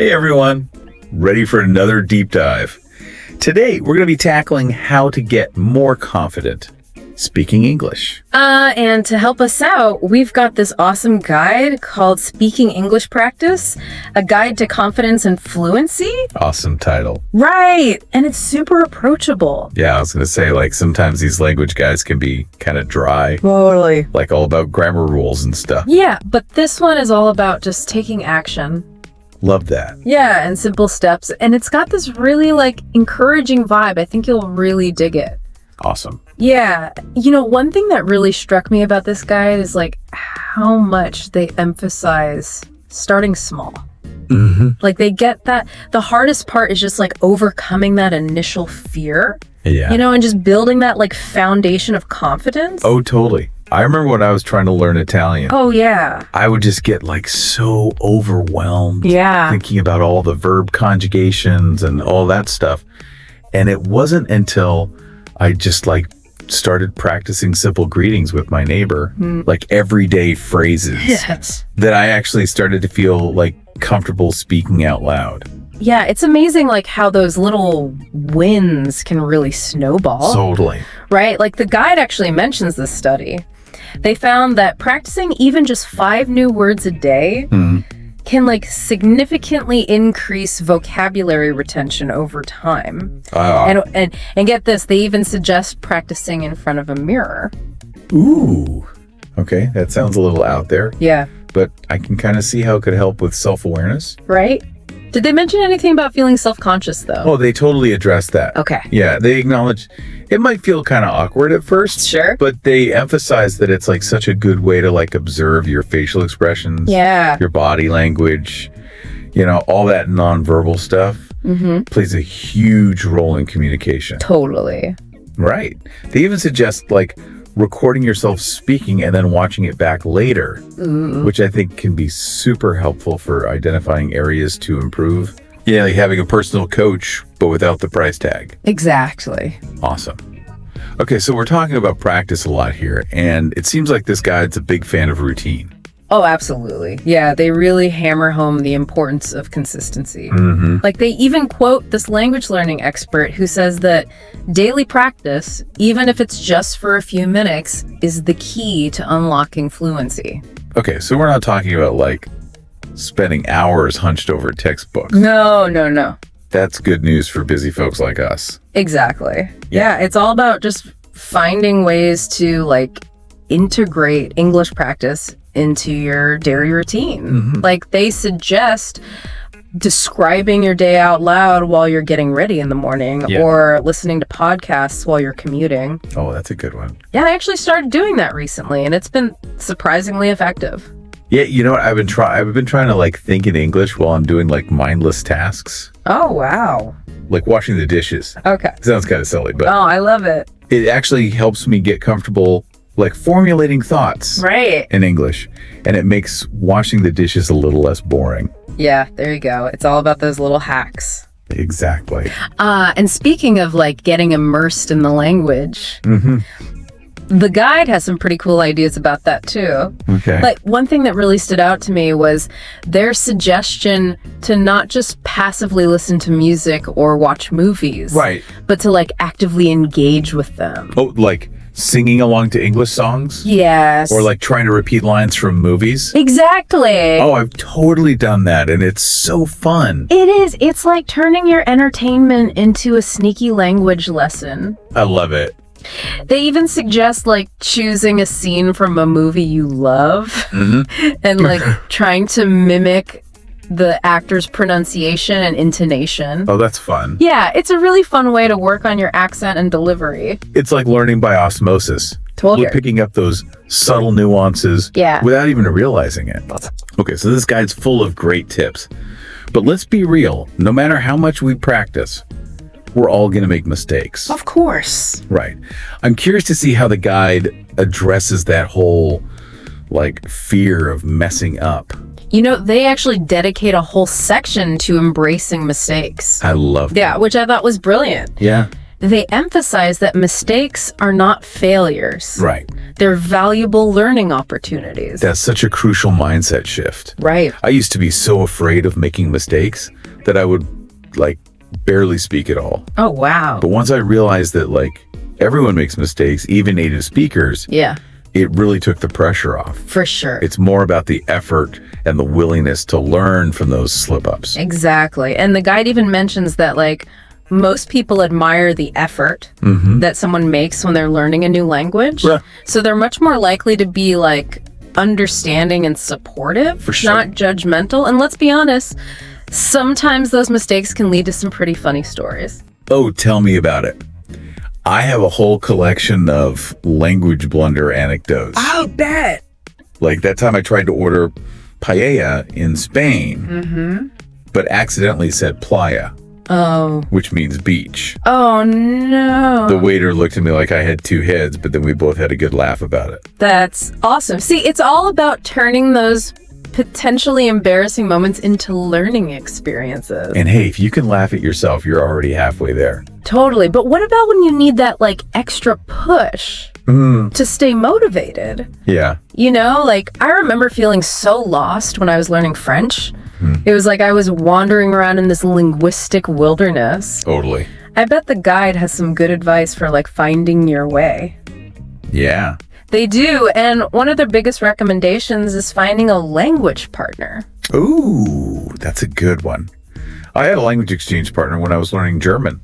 Hey everyone, ready for another deep dive. Today we're going to be tackling how to get more confident speaking English. And to help us out, we've got this awesome guide called Speaking English Practice, a guide to confidence and fluency. Awesome title. Right, and it's super approachable. Yeah, I was going to say, like, sometimes these language guides can be kind of dry, Totally. like all about grammar rules and stuff. Yeah, but this one is all about just taking action. Love that. Yeah, and simple steps. And it's got this really, encouraging vibe. I think you'll really dig it. Awesome. Yeah. One thing that really struck me about this guide is, how much they emphasize starting small. Mm-hmm. They get that. The hardest part is just, overcoming that initial fear. Yeah. And just building that, foundation of confidence. Oh, totally. I remember when I was trying to learn Italian. Oh, yeah. I would just get so overwhelmed. Yeah. Thinking about all the verb conjugations and all that stuff. And it wasn't until I just started practicing simple greetings with my neighbor, everyday phrases, Yes. that I actually started to feel comfortable speaking out loud. Yeah, it's amazing how those little wins can really snowball. Totally. Right? The guide actually mentions this study. They found that practicing even just 5 new words a day can significantly increase vocabulary retention over time. And get this, they even suggest practicing in front of a mirror. Ooh. Okay, that sounds a little out there. Yeah. But I can kind of see how it could help with self-awareness. Right? Did they mention anything about feeling self-conscious though? Oh, they totally addressed that. Okay. Yeah, they acknowledge it might feel kind of awkward at first. Sure. But they emphasize that it's such a good way to observe your facial expressions. Yeah. Your body language, all that nonverbal stuff plays a huge role in communication. Totally. Right. They even suggest recording yourself speaking and then watching it back later, which I think can be super helpful for identifying areas to improve. Yeah, like having a personal coach, but without the price tag. Exactly. Awesome. Okay, so we're talking about practice a lot here, and it seems like this guide's a big fan of routine. Oh, absolutely. Yeah, they really hammer home the importance of consistency. They even quote this language learning expert who says that daily practice, even if it's just for a few minutes, is the key to unlocking fluency. Okay, so we're not talking about spending hours hunched over textbooks. No. That's good news for busy folks like us. Exactly. Yeah, it's all about just finding ways to integrate English practice into your daily routine. They suggest describing your day out loud while you're getting ready in the morning, or listening to podcasts while you're commuting. Oh, that's a good one. Yeah, I actually started doing that recently, and it's been surprisingly effective. Yeah, you know what? I've been trying to think in English while I'm doing mindless tasks. Oh, wow. Like washing the dishes. Okay. Sounds kind of silly, but Oh, I love it. it actually helps me get comfortable formulating thoughts Right. in English, and it makes washing the dishes a little less boring. Yeah, there you go. It's all about those little hacks. Exactly. And speaking of getting immersed in the language, the guide has some pretty cool ideas about that too. Okay. One thing that really stood out to me was their suggestion to not just passively listen to music or watch movies, Right. but to actively engage with them. Oh, singing along to English songs? Yes. Or trying to repeat lines from movies? Exactly. Oh, I've totally done that, and it's so fun. It is. It's like turning your entertainment into a sneaky language lesson. I love it. They even suggest choosing a scene from a movie you love and trying to mimic the actor's pronunciation and intonation. Oh, that's fun. Yeah, it's a really fun way to work on your accent and delivery. It's like learning by osmosis. Totally. We're picking up those subtle nuances without even realizing it. Okay, so this guide's full of great tips. But let's be real. No matter how much we practice, we're all going to make mistakes. Of course. Right. I'm curious to see how the guide addresses that whole fear of messing up. They actually dedicate a whole section to embracing mistakes. I love that. Yeah, which I thought was brilliant. Yeah. They emphasize that mistakes are not failures. Right. They're valuable learning opportunities. That's such a crucial mindset shift. Right. I used to be so afraid of making mistakes that I would like barely speak at all. Oh, wow. But once I realized that like everyone makes mistakes, even native speakers, Yeah, it really took the pressure off. for sure. It's more about the effort and the willingness to learn from those slip-ups. Exactly. And the guide even mentions that like most people admire the effort that someone makes when they're learning a new language. Yeah. So they're much more likely to be like understanding and supportive, For sure. not judgmental. And let's be honest, sometimes those mistakes can lead to some pretty funny stories. Oh, tell me about it. I have a whole collection of language blunder anecdotes. I'll bet. Like that time I tried to order paella in Spain, but accidentally said playa, Oh. which means beach. Oh, no. The waiter looked at me like I had two heads, but then we both had a good laugh about it. That's awesome. See, it's all about turning those potentially embarrassing moments into learning experiences. And hey, if you can laugh at yourself, you're already halfway there. Totally. But what about when you need that like extra push to stay motivated? Yeah. You know, like I remember feeling so lost when I was learning French. It was like I was wandering around in this linguistic wilderness. Totally. I bet the guide has some good advice for like finding your way. Yeah. They do, and one of their biggest recommendations is finding a language partner. Ooh, that's a good one. I had a language exchange partner when I was learning German,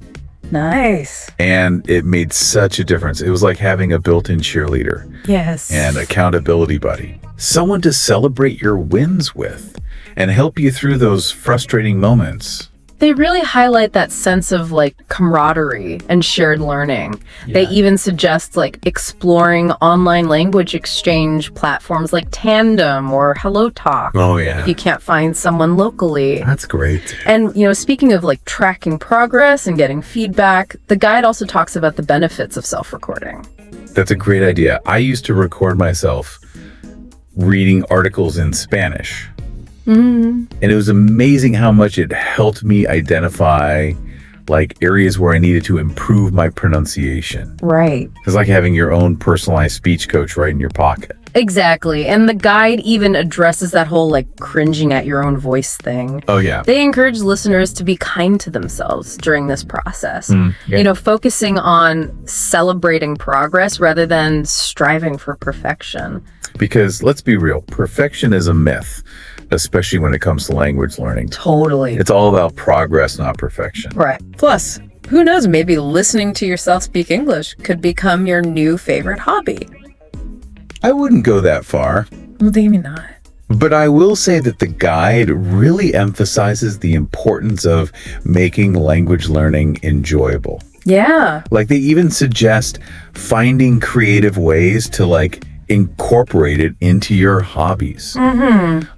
Nice. and it made such a difference. It was like having a built-in cheerleader Yes. and accountability buddy. Someone to celebrate your wins with and help you through those frustrating moments. They really highlight that sense of like camaraderie and shared learning. They even suggest like exploring online language exchange platforms like Tandem or HelloTalk Oh, yeah. if you can't find someone locally. That's great. And, you know, speaking of like tracking progress and getting feedback, the guide also talks about the benefits of self-recording. That's a great idea. I used to record myself reading articles in Spanish. And it was amazing how much it helped me identify like areas where I needed to improve my pronunciation. Right. It's like having your own personalized speech coach right in your pocket. Exactly. And the guide even addresses that whole like cringing at your own voice thing. Oh, yeah. They encourage listeners to be kind to themselves during this process. Yeah. You know, focusing on celebrating progress rather than striving for perfection. Because let's be real, perfection is a myth, especially when it comes to language learning. Totally. It's all about progress, not perfection. Right. Plus, who knows, maybe listening to yourself speak English could become your new favorite hobby. I wouldn't go that far, Maybe not. but I will say that the guide really emphasizes the importance of making language learning enjoyable. Yeah. Like they even suggest finding creative ways to like incorporate it into your hobbies.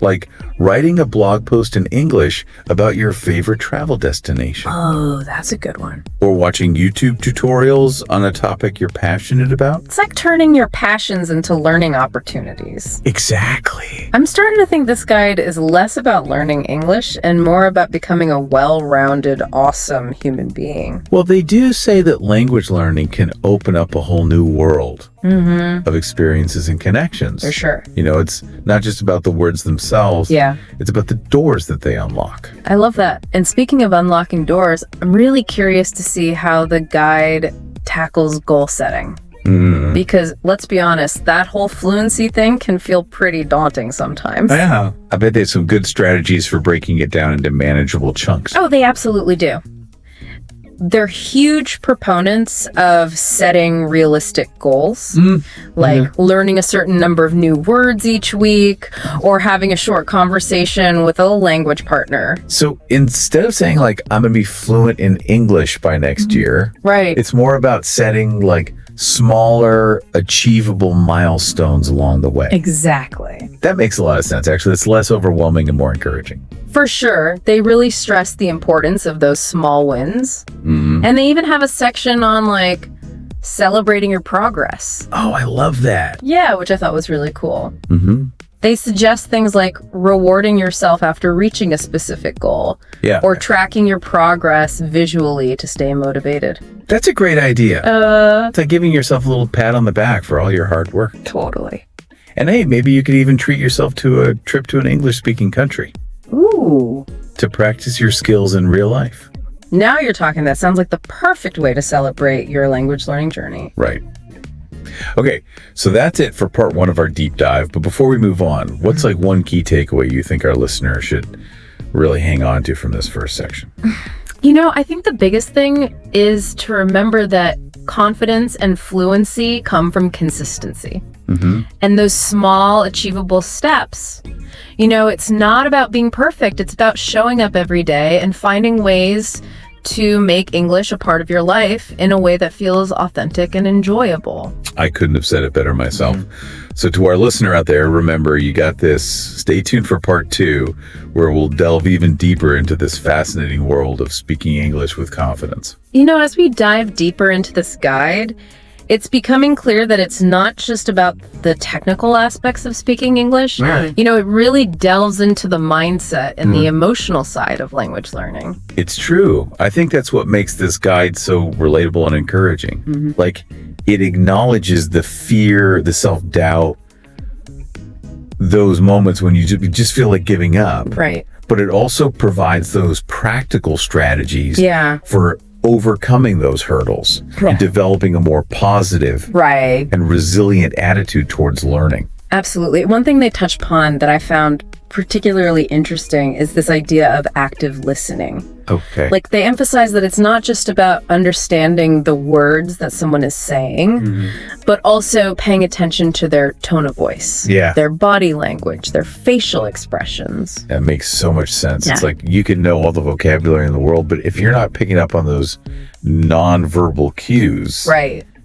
Like writing a blog post in English about your favorite travel destination, Oh, that's a good one. or watching YouTube tutorials on a topic you're passionate about. It's like turning your passions into learning opportunities. Exactly. I'm starting to think this guide is less about learning English and more about becoming a well-rounded, awesome human being. Well, they do say that language learning can open up a whole new world of experiences and connections. For sure. You know, it's not just about the words themselves. Yeah. It's about the doors that they unlock. I love that. And speaking of unlocking doors, I'm really curious to see how the guide tackles goal setting. Because let's be honest, that whole fluency thing can feel pretty daunting sometimes. Yeah. I bet there's some good strategies for breaking it down into manageable chunks. Oh, they absolutely do. They're huge proponents of setting realistic goals, like learning a certain number of new words each week or having a short conversation with a language partner. So instead of saying like, I'm going to be fluent in English by next year, Right. it's more about setting like smaller, achievable milestones along the way. Exactly. That makes a lot of sense, actually. It's less overwhelming and more encouraging. For sure. They really stress the importance of those small wins. And they even have a section on like celebrating your progress. Oh, I love that. Yeah, which I thought was really cool. They suggest things like rewarding yourself after reaching a specific goal. Yeah. Or tracking your progress visually to stay motivated. That's a great idea. It's like giving yourself a little pat on the back for all your hard work. Totally. And hey, maybe you could even treat yourself to a trip to an English-speaking country. Ooh. To practice your skills in real life. Now you're talking. That sounds like the perfect way to celebrate your language learning journey. Right. Okay, so that's it for part 1 of our deep dive. But before we move on, what's like one key takeaway you think our listeners should really hang on to from this first section? You know, I think the biggest thing is to remember that confidence and fluency come from consistency. And those small, achievable steps. You know, it's not about being perfect. It's about showing up every day and finding ways to make English a part of your life in a way that feels authentic and enjoyable. I couldn't have said it better myself. So to our listener out there, remember, you got this. Stay tuned for part 2, where we'll delve even deeper into this fascinating world of speaking English with confidence. You know, as we dive deeper into this guide, it's becoming clear that it's not just about the technical aspects of speaking English. Right. You know, it really delves into the mindset and the emotional side of language learning. It's true. I think that's what makes this guide so relatable and encouraging. Like, it acknowledges the fear, the self-doubt, those moments when you just feel like giving up. Right. But it also provides those practical strategies for overcoming those hurdles and developing a more positive and resilient attitude towards learning. Absolutely. One thing they touch upon that I found particularly interesting is this idea of active listening. Okay. Like, they emphasize that it's not just about understanding the words that someone is saying, but also paying attention to their tone of voice, their body language, their facial expressions. That makes so much sense. It's like you can know all the vocabulary in the world, but if you're not picking up on those non-verbal cues,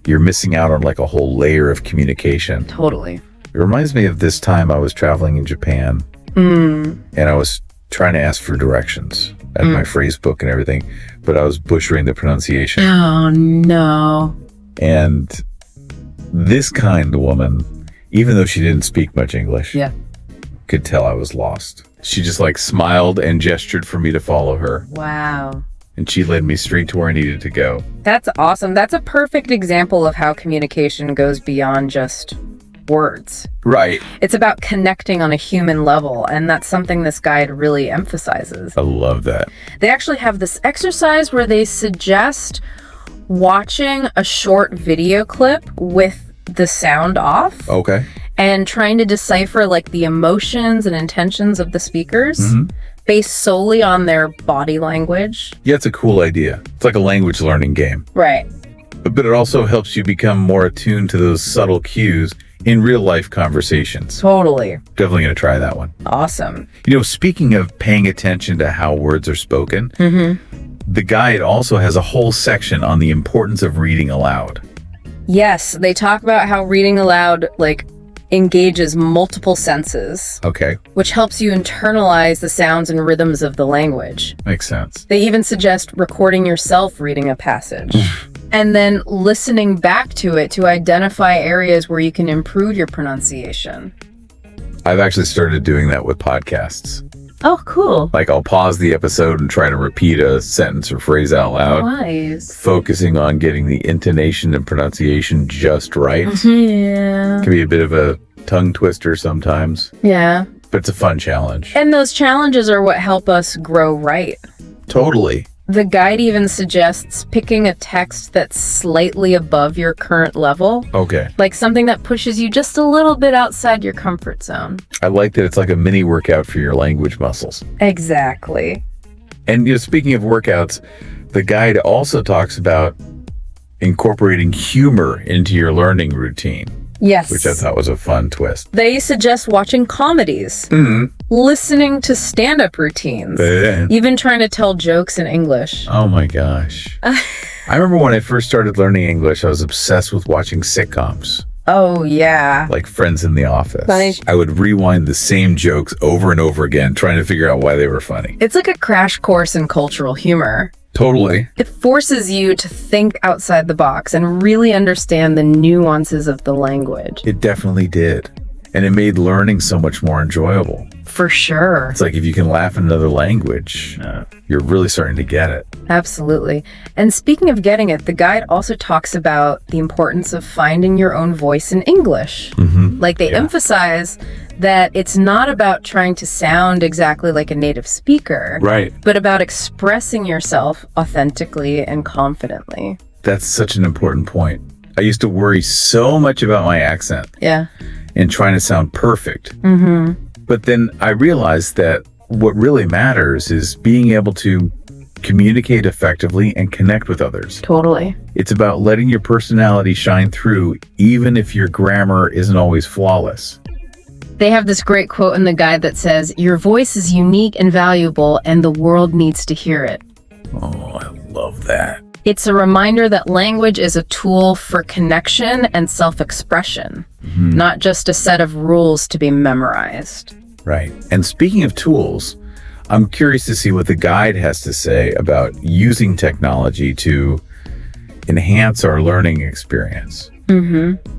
you're missing out on like a whole layer of communication. Totally. It reminds me of this time I was traveling in Japan, and I was trying to ask for directions at my phrase book and everything, but I was butchering the pronunciation. Oh, no. And this kind woman, even though she didn't speak much English, could tell I was lost. She just like smiled and gestured for me to follow her. Wow. And she led me straight to where I needed to go. That's awesome. That's a perfect example of how communication goes beyond just words. Right. It's about connecting on a human level, and that's something this guide really emphasizes. I love that. They actually have this exercise where they suggest watching a short video clip with the sound off. Okay. And trying to decipher like the emotions and intentions of the speakers based solely on their body language. Yeah, it's a cool idea. It's like a language learning game. Right. But it also helps you become more attuned to those subtle cues in real life conversations. Totally. Definitely going to try that one. Awesome. You know, speaking of paying attention to how words are spoken, the guide also has a whole section on the importance of reading aloud. Yes, they talk about how reading aloud like engages multiple senses. Okay. Which helps you internalize the sounds and rhythms of the language. Makes sense. They even suggest recording yourself reading a passage. And then listening back to it to identify areas where you can improve your pronunciation. I've actually started doing that with podcasts. Oh, cool. Like I'll pause the episode and try to repeat a sentence or phrase out loud. Nice. Focusing on getting the intonation and pronunciation just right. Yeah. Can be a bit of a tongue twister sometimes. Yeah. But it's a fun challenge. And those challenges are what help us grow right. Totally. The guide even suggests picking a text that's slightly above your current level. Okay. Like something that pushes you just a little bit outside your comfort zone. I like that it's like a mini workout for your language muscles. Exactly. And you know, speaking of workouts, the guide also talks about incorporating humor into your learning routine. Yes. Which I thought was a fun twist. They suggest watching comedies, listening to stand-up routines, even trying to tell jokes in English. Oh my gosh. I remember when I first started learning English, I was obsessed with watching sitcoms. Oh, yeah. Like Friends in the Office. Funny. I would rewind the same jokes over and over again, trying to figure out why they were funny. It's like a crash course in cultural humor. Totally. It forces you to think outside the box and really understand the nuances of the language. It definitely did. And it made learning so much more enjoyable. For sure. It's like if you can laugh in another language, you're really starting to get it. Absolutely. And speaking of getting it, the guide also talks about the importance of finding your own voice in English. Like they emphasize that it's not about trying to sound exactly like a native speaker, Right. but about expressing yourself authentically and confidently. That's such an important point. I used to worry so much about my accent Yeah. and trying to sound perfect. But then I realized that what really matters is being able to communicate effectively and connect with others. Totally. It's about letting your personality shine through, even if your grammar isn't always flawless. They have this great quote in the guide that says, "Your voice is unique and valuable, and the world needs to hear it." Oh, I love that. It's a reminder that language is a tool for connection and self-expression, not just a set of rules to be memorized. Right. And speaking of tools, I'm curious to see what the guide has to say about using technology to enhance our learning experience.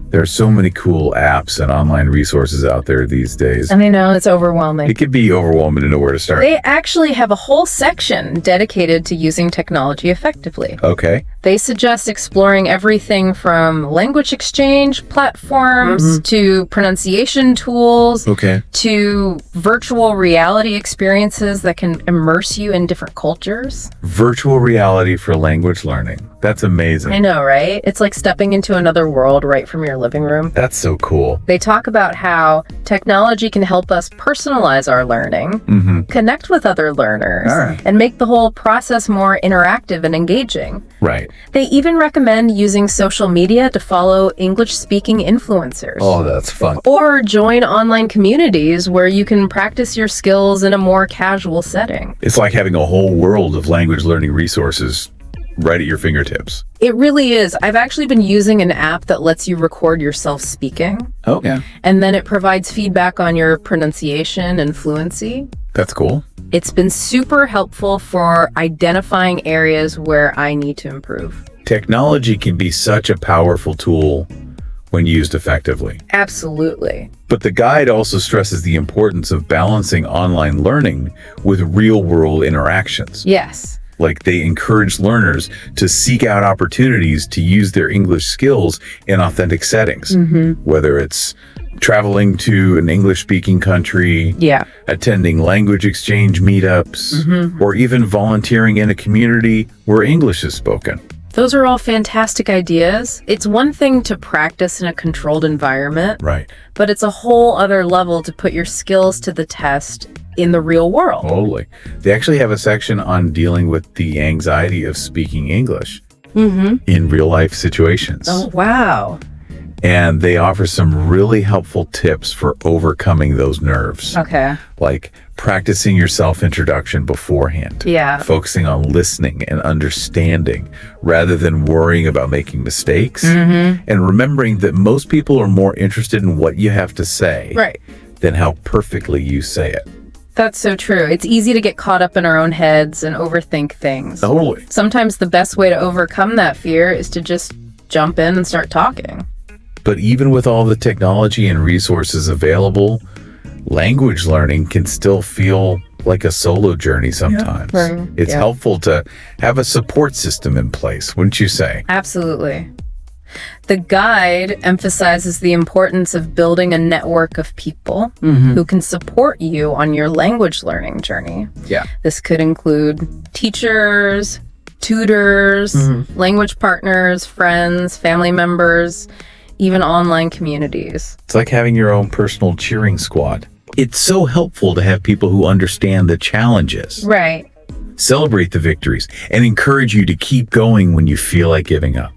There are so many cool apps and online resources out there these days. And I know it's overwhelming. It could be overwhelming to know where to start. They actually have a whole section dedicated to using technology effectively. Okay. They suggest exploring everything from language exchange platforms to pronunciation tools Okay. to virtual reality experiences that can immerse you in different cultures. Virtual reality for language learning. That's amazing. I know, right? It's like stepping into another world right from your living room. That's so cool. They talk about how technology can help us personalize our learning, connect with other learners, All right. and make the whole process more interactive and engaging. Right. They even recommend using social media to follow English-speaking influencers. Oh, that's fun. Or join online communities where you can practice your skills in a more casual setting. It's like having a whole world of language learning resources right at your fingertips. It really is. I've actually been using an app that lets you record yourself speaking, Okay. and then it provides feedback on your pronunciation and fluency. That's cool. It's been super helpful for identifying areas where I need to improve. Technology can be such a powerful tool when used effectively. Absolutely. But the guide also stresses the importance of balancing online learning with real-world interactions. Yes. Like they encourage learners to seek out opportunities to use their English skills in authentic settings, whether it's traveling to an English-speaking country, Yeah. attending language exchange meetups, or even volunteering in a community where English is spoken. Those are all fantastic ideas. It's one thing to practice in a controlled environment, Right. but it's a whole other level to put your skills to the test in the real world. Totally. They actually have a section on dealing with the anxiety of speaking English in real life situations. Oh, wow. And they offer some really helpful tips for overcoming those nerves. Okay. Like practicing your self-introduction beforehand. Yeah. Focusing on listening and understanding rather than worrying about making mistakes. And remembering that most people are more interested in what you have to say Right. than how perfectly you say it. That's so true. It's easy to get caught up in our own heads and overthink things. Totally. Sometimes the best way to overcome that fear is to just jump in and start talking. But even with all the technology and resources available, language learning can still feel like a solo journey sometimes. Right. It's Yeah. helpful to have a support system in place, wouldn't you say? Absolutely. The guide emphasizes the importance of building a network of people who can support you on your language learning journey. Yeah. This could include teachers, tutors, language partners, friends, family members, even online communities. It's like having your own personal cheering squad. It's so helpful to have people who understand the challenges, Right. celebrate the victories, and encourage you to keep going when you feel like giving up.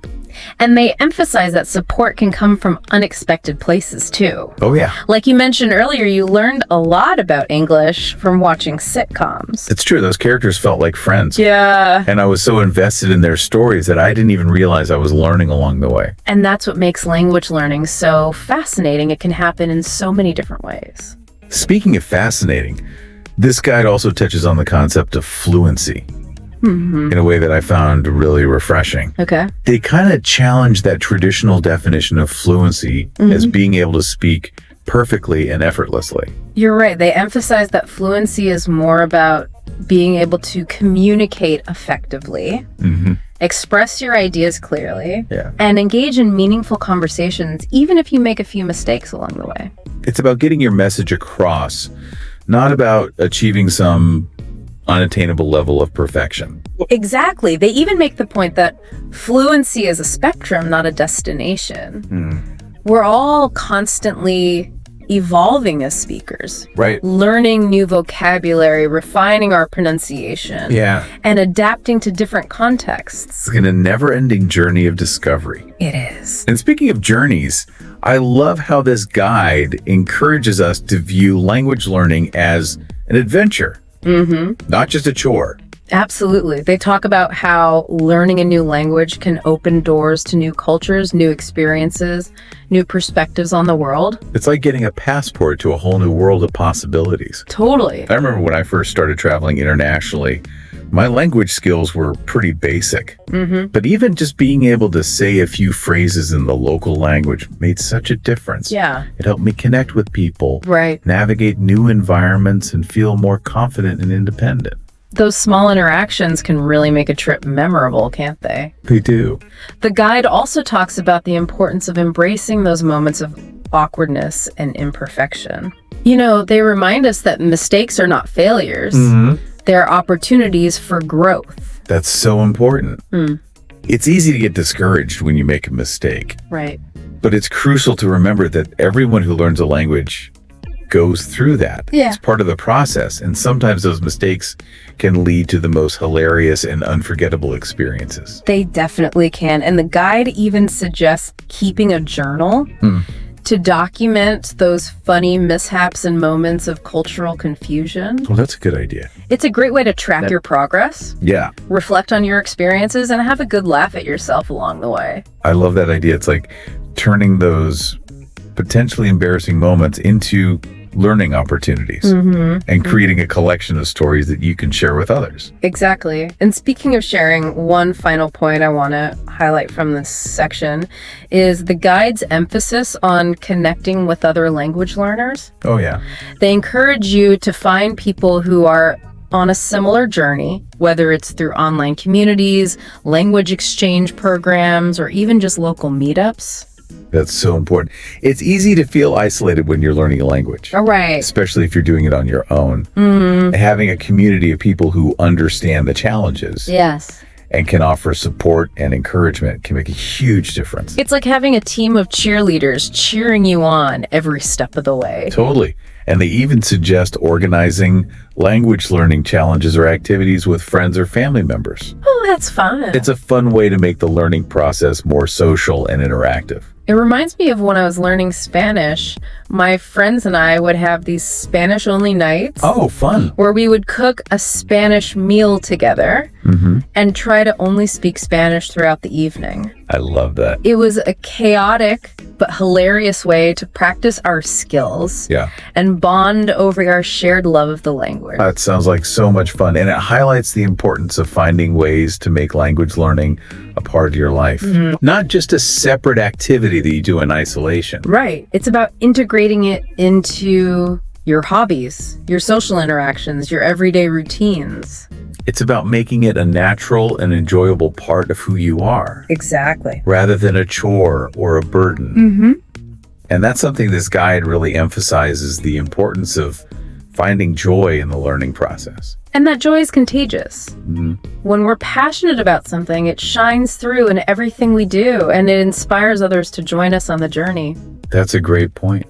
And they emphasize that support can come from unexpected places too. Oh, yeah. Like you mentioned earlier, you learned a lot about English from watching sitcoms. It's true. Those characters felt like friends. Yeah. And I was so invested in their stories that I didn't even realize I was learning along the way. And that's what makes language learning so fascinating. It can happen in so many different ways. Speaking of fascinating, this guide also touches on the concept of fluency in a way that I found really refreshing. Okay. They kind of challenge that traditional definition of fluency as being able to speak perfectly and effortlessly. You're right. They emphasize that fluency is more about being able to communicate effectively, express your ideas clearly, and engage in meaningful conversations, even if you make a few mistakes along the way. It's about getting your message across, not about achieving some unattainable level of perfection. Exactly. They even make the point that fluency is a spectrum, not a destination. We're all constantly evolving as speakers, Right. learning new vocabulary, refining our pronunciation, and adapting to different contexts. It's like a never-ending journey of discovery. It is. And speaking of journeys, I love how this guide encourages us to view language learning as an adventure, not just a chore. Absolutely. They talk about how learning a new language can open doors to new cultures, new experiences, new perspectives on the world. It's like getting a passport to a whole new world of possibilities. Totally. I remember when I first started traveling internationally, my language skills were pretty basic. But even just being able to say a few phrases in the local language made such a difference. Yeah. It helped me connect with people, Right. navigate new environments, and feel more confident and independent. Those small interactions can really make a trip memorable, can't they? They do. The guide also talks about the importance of embracing those moments of awkwardness and imperfection. You know, they remind us that mistakes are not failures. They're opportunities for growth. That's so important. It's easy to get discouraged when you make a mistake, Right. but it's crucial to remember that everyone who learns a language goes through that. Yeah. It's part of the process, and sometimes those mistakes can lead to the most hilarious and unforgettable experiences. They definitely can. And the guide even suggests keeping a journal to document those funny mishaps and moments of cultural confusion. Well, that's a good idea. It's a great way to track your progress, Yeah, reflect on your experiences, and have a good laugh at yourself along the way. I love that idea. It's like turning those potentially embarrassing moments into learning opportunities and creating a collection of stories that you can share with others. Exactly. And speaking of sharing, one final point I want to highlight from this section is the guide's emphasis on connecting with other language learners. Oh, yeah. They encourage you to find people who are on a similar journey, whether it's through online communities, language exchange programs, or even just local meetups. That's so important. It's easy to feel isolated when you're learning a language. All right. Especially if you're doing it on your own. Having a community of people who understand the challenges Yes. and can offer support and encouragement can make a huge difference. It's like having a team of cheerleaders cheering you on every step of the way. Totally. And they even suggest organizing language learning challenges or activities with friends or family members. Oh, that's fun. It's a fun way to make the learning process more social and interactive. It reminds me of when I was learning Spanish. My friends and I would have these Spanish-only nights Oh, fun. where we would cook a Spanish meal together and try to only speak Spanish throughout the evening. I love that. It was a chaotic but hilarious way to practice our skills Yeah. and bond over our shared love of the language. That sounds like so much fun. And it highlights the importance of finding ways to make language learning a part of your life, not just a separate activity that you do in isolation. Right. It's about integrating it into your hobbies, your social interactions, your everyday routines. It's about making it a natural and enjoyable part of who you are, Exactly. rather than a chore or a burden. And that's something this guide really emphasizes, the importance of finding joy in the learning process. And that joy is contagious. When we're passionate about something, it shines through in everything we do, and it inspires others to join us on the journey. That's a great point.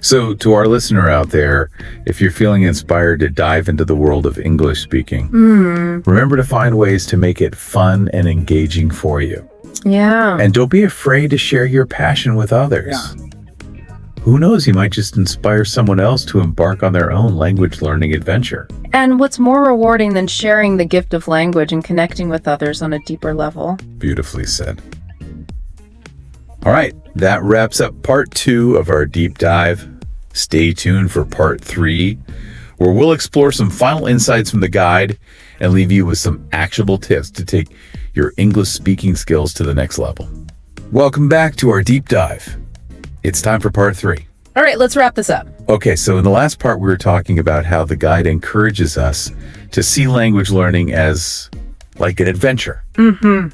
So to our listener out there, if you're feeling inspired to dive into the world of English speaking, remember to find ways to make it fun and engaging for you. Yeah. And don't be afraid to share your passion with others. Who knows, you might just inspire someone else to embark on their own language learning adventure. And what's more rewarding than sharing the gift of language and connecting with others on a deeper level? Beautifully said. All right, that wraps up part 2 of our deep dive. Stay tuned for part 3, where we'll explore some final insights from the guide and leave you with some actionable tips to take your English speaking skills to the next level. Welcome back to our deep dive. It's time for part 3. All right, let's wrap this up. Okay, so in the last part, we were talking about how the guide encourages us to see language learning as like an adventure. Mm-hmm.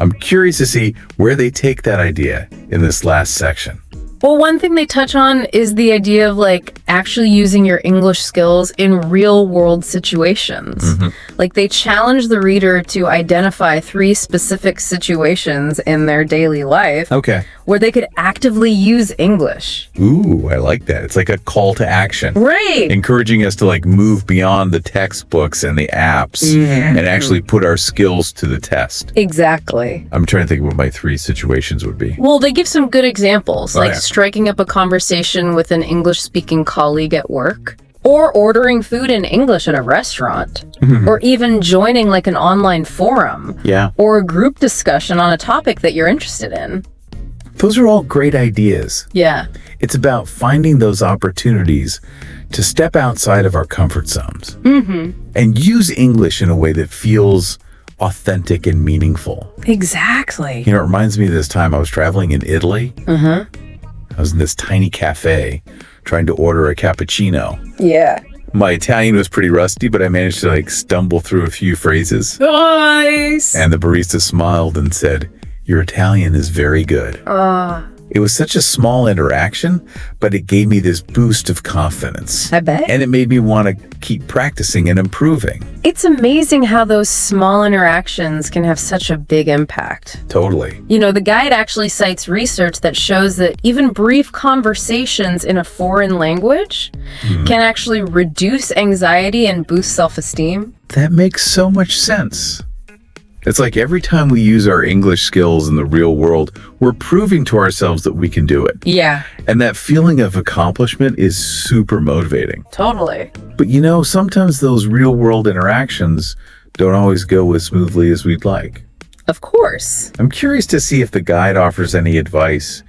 I'm curious to see where they take that idea in this last section. Well, one thing they touch on is the idea of like actually using your English skills in real world situations. Mm-hmm. Like they challenge the reader to identify 3 specific situations in their daily life Okay. where they could actively use English. Ooh, I like that. It's like a call to action. Right. Encouraging us to like move beyond the textbooks and the apps and actually put our skills to the test. Exactly. I'm trying to think what my 3 situations would be. Well, they give some good examples, Oh, like yeah. striking up a conversation with an English-speaking colleague at work, or ordering food in English at a restaurant, or even joining like an online forum, Yeah. or a group discussion on a topic that you're interested in. Those are all great ideas. Yeah. It's about finding those opportunities to step outside of our comfort zones and use English in a way that feels authentic and meaningful. Exactly. You know, it reminds me of this time I was traveling in Italy. I was in this tiny cafe trying to order a cappuccino. Yeah. My Italian was pretty rusty, but I managed to like stumble through a few phrases. Nice. And the barista smiled and said, "Your Italian is very good." It was such a small interaction, but it gave me this boost of confidence. I bet. And it made me want to keep practicing and improving. It's amazing how those small interactions can have such a big impact. Totally. You know, the guide actually cites research that shows that even brief conversations in a foreign language can actually reduce anxiety and boost self-esteem. That makes so much sense. It's like every time we use our English skills in the real world, we're proving to ourselves that we can do it. Yeah, And that feeling of accomplishment is super motivating. totally. But you know, sometimes those real world interactions don't always go as smoothly as we'd like. Of course. I'm curious to see if the guide offers any advice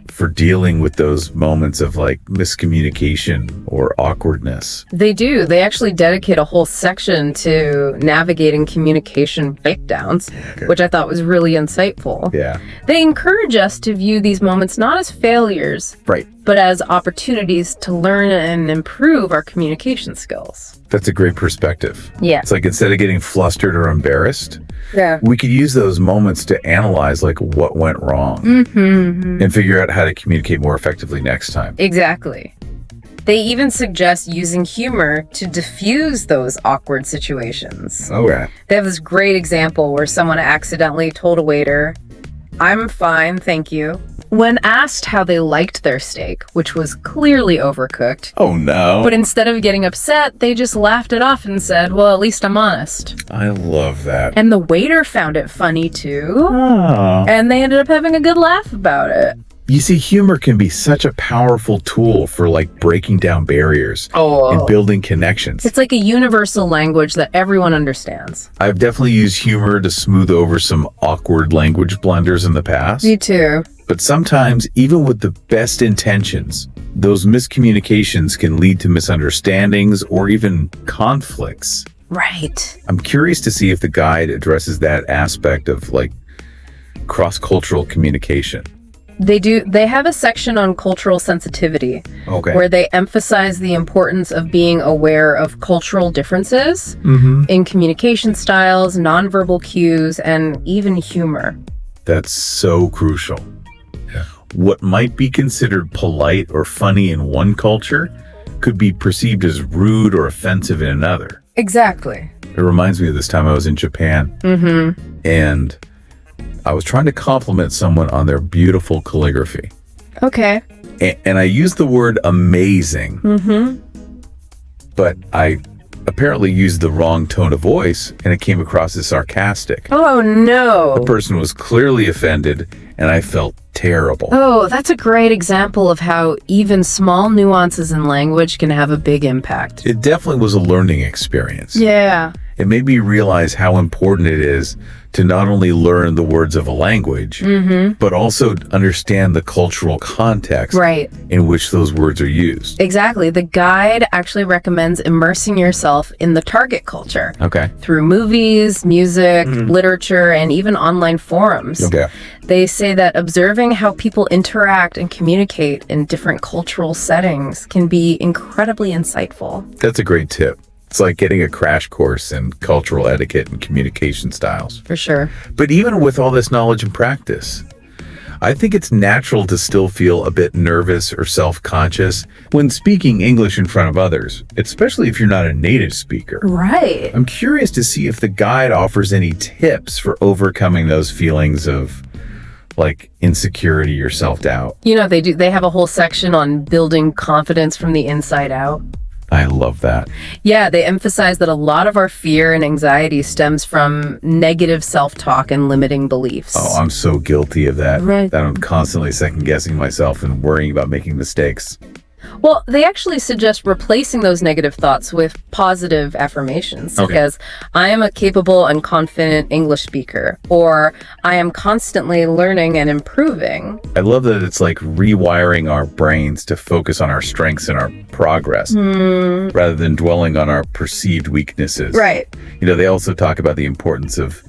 for dealing with those moments of like miscommunication or awkwardness. They do. They actually dedicate a whole section to navigating communication breakdowns, which I thought was really insightful. Yeah. They encourage us to view these moments not as failures, Right. but as opportunities to learn and improve our communication skills. That's a great perspective. Yeah. It's like instead of getting flustered or embarrassed, Yeah. we could use those moments to analyze like what went wrong and figure out how to communicate more effectively next time. Exactly. They even suggest using humor to diffuse those awkward situations. Okay. They have this great example where someone accidentally told a waiter, "I'm fine, thank you," when asked how they liked their steak, which was clearly overcooked. Oh no. But instead of getting upset, they just laughed it off and said, "Well, at least I'm honest." I love that. And the waiter found it funny too. Oh. And they ended up having a good laugh about it. You see, humor can be such a powerful tool for like breaking down barriers and building connections. It's like a universal language that everyone understands. I've definitely used humor to smooth over some awkward language blunders in the past. Me too. But sometimes, even with the best intentions, those miscommunications can lead to misunderstandings or even conflicts. Right. I'm curious to see if the guide addresses that aspect of like cross-cultural communication. They do. They have a section on cultural sensitivity Okay. where they emphasize the importance of being aware of cultural differences in communication styles, nonverbal cues, and even humor. That's so crucial. What might be considered polite or funny in one culture could be perceived as rude or offensive in another. Exactly. It reminds me of this time I was in Japan and I was trying to compliment someone on their beautiful calligraphy. Okay. And I used the word amazing, but I apparently used the wrong tone of voice and it came across as sarcastic. Oh, no. The person was clearly offended and I felt terrible. Oh, that's a great example of how even small nuances in language can have a big impact. It definitely was a learning experience. Yeah. It made me realize how important it is to not only learn the words of a language, but also understand the cultural context Right. in which those words are used. Exactly. The guide actually recommends immersing yourself in the target culture Okay. through movies, music, literature, and even online forums. Okay. They say that observing how people interact and communicate in different cultural settings can be incredibly insightful. That's a great tip. It's like getting a crash course in cultural etiquette and communication styles. For sure. But even with all this knowledge and practice, I think it's natural to still feel a bit nervous or self-conscious when speaking English in front of others, especially if you're not a native speaker. Right. I'm curious to see if the guide offers any tips for overcoming those feelings of like insecurity or self-doubt. You know, they have a whole section on building confidence from the inside out. I love that. Yeah, they emphasize that a lot of our fear and anxiety stems from negative self-talk and limiting beliefs. Oh, I'm so guilty of that. Right. That I'm constantly second-guessing myself and worrying about making mistakes. Well, they actually suggest replacing those negative thoughts with positive affirmations, Okay. because I am a capable and confident English speaker, or I am constantly learning and improving. I love that it's like rewiring our brains to focus on our strengths and our progress rather than dwelling on our perceived weaknesses. Right. You know, they also talk about the importance of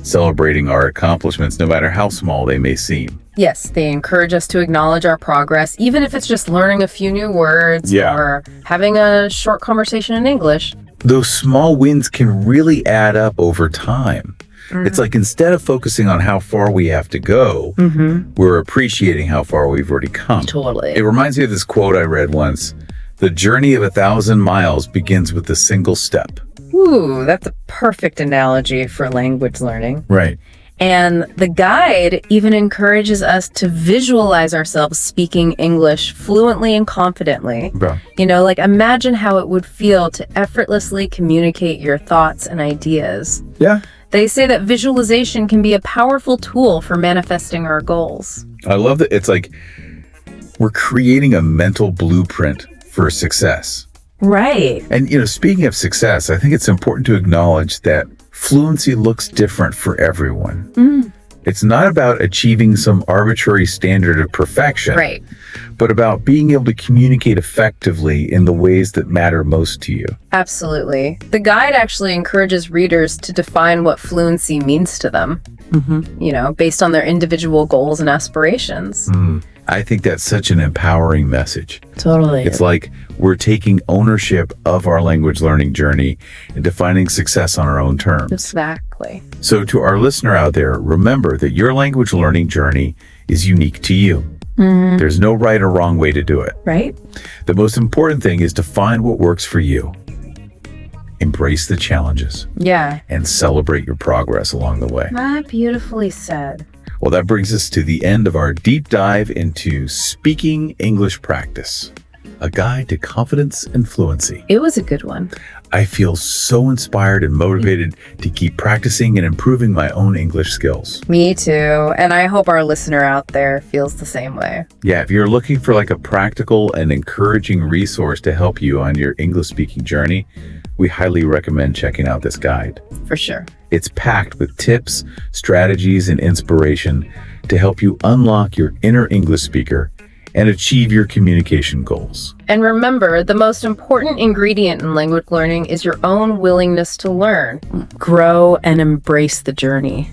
celebrating our accomplishments, no matter how small they may seem. Yes, they encourage us to acknowledge our progress, even if it's just learning a few new words Yeah. or having a short conversation in English. Those small wins can really add up over time. It's like instead of focusing on how far we have to go, we're appreciating how far we've already come. Totally. It reminds me of this quote I read once. The journey of 1,000 miles begins with a single step. Ooh, that's a perfect analogy for language learning. Right. And the guide even encourages us to visualize ourselves speaking English fluently and confidently. Bro. You know, like imagine how it would feel to effortlessly communicate your thoughts and ideas. Yeah. They say that visualization can be a powerful tool for manifesting our goals. I love that it's like we're creating a mental blueprint for success. Right. And, you know, speaking of success, I think it's important to acknowledge that fluency looks different for everyone. It's not about achieving some arbitrary standard of perfection, Right. but about being able to communicate effectively in the ways that matter most to you. Absolutely. The guide actually encourages readers to define what fluency means to them, you know, based on their individual goals and aspirations. I think that's such an empowering message. Totally. It's like we're taking ownership of our language learning journey and defining success on our own terms. Exactly. So to our listener out there, remember that your language learning journey is unique to you. There's no right or wrong way to do it. Right? The most important thing is to find what works for you. Embrace the challenges Yeah. and celebrate your progress along the way. Beautifully said. Well, that brings us to the end of our deep dive into speaking English practice, a guide to confidence and fluency. It was a good one. I feel so inspired and motivated to keep practicing and improving my own English skills. Me too. And I hope our listener out there feels the same way. Yeah, if you're looking for like a practical and encouraging resource to help you on your English speaking journey, we highly recommend checking out this guide. For sure. It's packed with tips, strategies, and inspiration to help you unlock your inner English speaker and achieve your communication goals. And remember, the most important ingredient in language learning is your own willingness to learn, grow, and embrace the journey.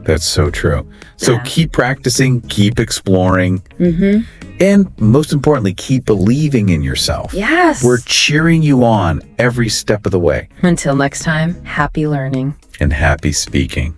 That's so true. So Yeah. keep practicing, keep exploring, and most importantly, keep believing in yourself. Yes. We're cheering you on every step of the way. Until next time, happy learning. And happy speaking.